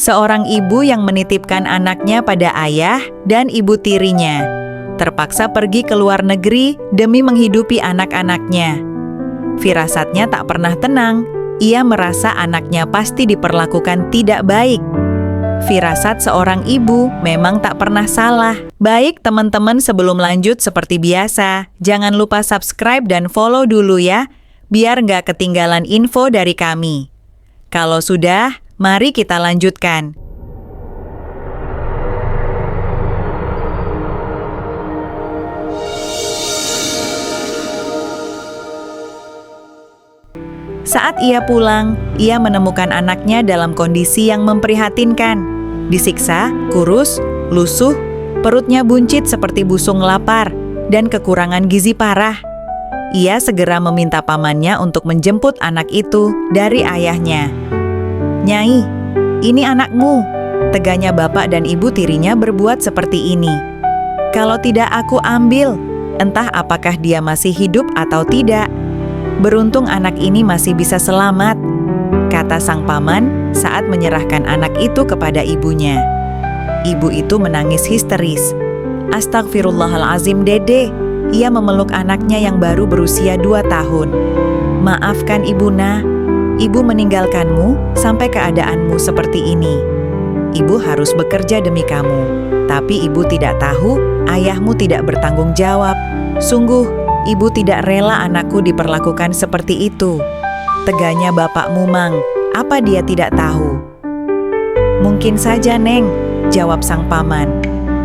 Seorang ibu yang menitipkan anaknya pada ayah dan ibu tirinya, terpaksa pergi ke luar negeri demi menghidupi anak-anaknya. Firasatnya tak pernah tenang, ia merasa anaknya pasti diperlakukan tidak baik. Firasat seorang ibu memang tak pernah salah. Baik teman-teman, sebelum lanjut seperti biasa, jangan lupa subscribe dan follow dulu ya, biar nggak ketinggalan info dari kami. Kalau sudah, mari kita lanjutkan. Saat ia pulang, ia menemukan anaknya dalam kondisi yang memprihatinkan. Disiksa, kurus, lusuh, perutnya buncit seperti busung lapar, dan kekurangan gizi parah. Ia segera meminta pamannya untuk menjemput anak itu dari ayahnya. "Nyai, ini anakmu," teganya bapak dan ibu tirinya berbuat seperti ini. "Kalau tidak aku ambil, entah apakah dia masih hidup atau tidak. Beruntung anak ini masih bisa selamat," kata sang paman saat menyerahkan anak itu kepada ibunya. Ibu itu menangis histeris. "Astagfirullahalazim Dede," ia memeluk anaknya yang baru berusia 2 tahun. "Maafkan ibuna, ibu meninggalkanmu sampai keadaanmu seperti ini. Ibu harus bekerja demi kamu, tapi ibu tidak tahu ayahmu tidak bertanggung jawab. Sungguh, ibu tidak rela anakku diperlakukan seperti itu," teganya bapak Mumang. "Apa dia tidak tahu?" "Mungkin saja, Neng," jawab sang paman.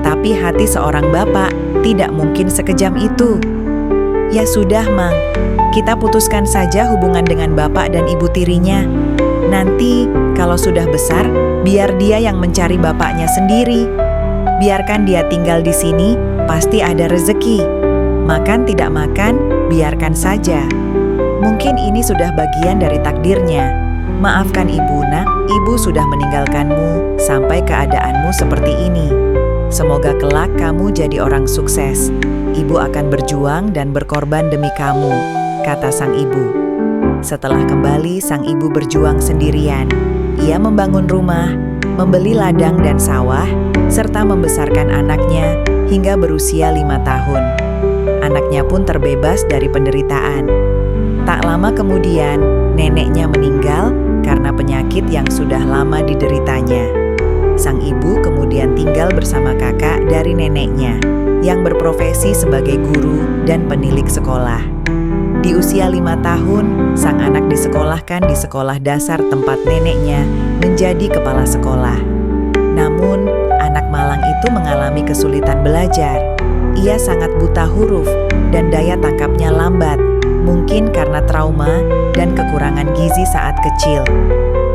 Tapi hati seorang bapak tidak mungkin sekejam itu. "Ya sudah, Mang. Kita putuskan saja hubungan dengan bapak dan ibu tirinya. Nanti, kalau sudah besar, biar dia yang mencari bapaknya sendiri. Biarkan dia tinggal di sini, pasti ada rezeki. Makan tidak makan, biarkan saja. Mungkin ini sudah bagian dari takdirnya. Maafkan ibu nak, ibu sudah meninggalkanmu sampai keadaanmu seperti ini. Semoga kelak kamu jadi orang sukses. Ibu akan berjuang dan berkorban demi kamu," kata sang ibu. Setelah kembali, sang ibu berjuang sendirian. Ia membangun rumah, membeli ladang dan sawah, serta membesarkan anaknya hingga berusia 5 tahun. Anaknya pun terbebas dari penderitaan. Tak lama kemudian, neneknya meninggal karena penyakit yang sudah lama dideritanya. Sang ibu kemudian tinggal bersama kakak dari neneknya, yang berprofesi sebagai guru dan penilik sekolah. Di usia 5 tahun, sang anak disekolahkan di sekolah dasar tempat neneknya menjadi kepala sekolah. Namun, anak malang itu mengalami kesulitan belajar. Ia sangat buta huruf dan daya tangkapnya lambat, mungkin karena trauma dan kekurangan gizi saat kecil.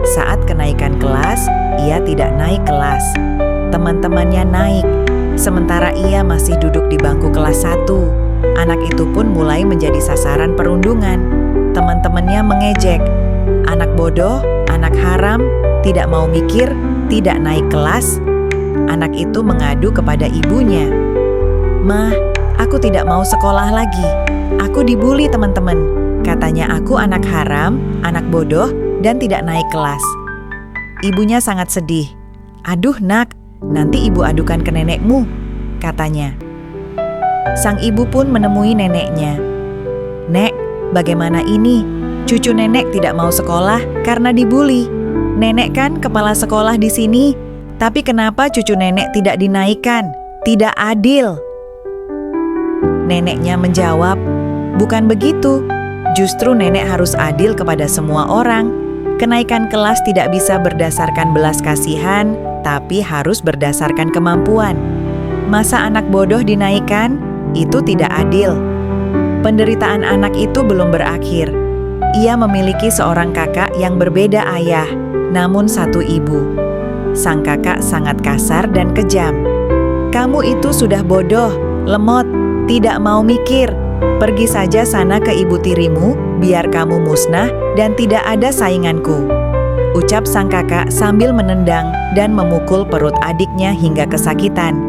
Saat kenaikan kelas, ia tidak naik kelas. Teman-temannya naik, sementara ia masih duduk di bangku kelas 1. Anak itu pun mulai menjadi sasaran perundungan. Teman-temannya mengejek, "Anak bodoh, anak haram, tidak mau mikir, tidak naik kelas." Anak itu mengadu kepada ibunya. "Mah, aku tidak mau sekolah lagi. Aku dibully teman-teman. Katanya aku anak haram, anak bodoh, dan tidak naik kelas." Ibunya sangat sedih. "Aduh nak, nanti ibu adukan ke nenekmu," katanya. Sang ibu pun menemui neneknya. "Nek, bagaimana ini? Cucu nenek tidak mau sekolah karena dibully. Nenek kan kepala sekolah di sini, tapi kenapa cucu nenek tidak dinaikkan? Tidak adil." Neneknya menjawab, "Bukan begitu. Justru nenek harus adil kepada semua orang. Kenaikan kelas tidak bisa berdasarkan belas kasihan, tapi harus berdasarkan kemampuan. Masa anak bodoh dinaikkan? Itu tidak adil." Penderitaan anak itu belum berakhir. Ia memiliki seorang kakak yang berbeda ayah, namun satu ibu. Sang kakak sangat kasar dan kejam. "Kamu itu sudah bodoh, lemot, tidak mau mikir. Pergi saja sana ke ibu tirimu, biar kamu musnah dan tidak ada sainganku," ucap sang kakak sambil menendang dan memukul perut adiknya hingga kesakitan.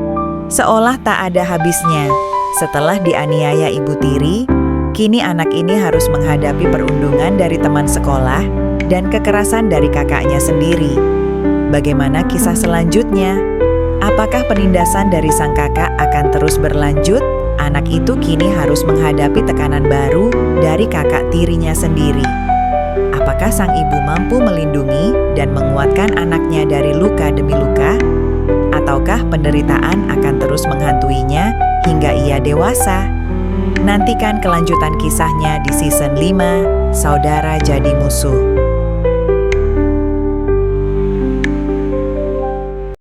Seolah tak ada habisnya. Setelah dianiaya ibu tiri, kini anak ini harus menghadapi perundungan dari teman sekolah dan kekerasan dari kakaknya sendiri. bagaimana kisah selanjutnya? Apakah penindasan dari sang kakak akan terus berlanjut? Anak itu kini harus menghadapi tekanan baru dari kakak tirinya sendiri. Apakah sang ibu mampu melindungi dan menguatkan anaknya dari luka demi luka? Ataukah penderitaan akan terus menghantuinya hingga ia dewasa? Nantikan kelanjutan kisahnya di season 5, Saudara Jadi Musuh.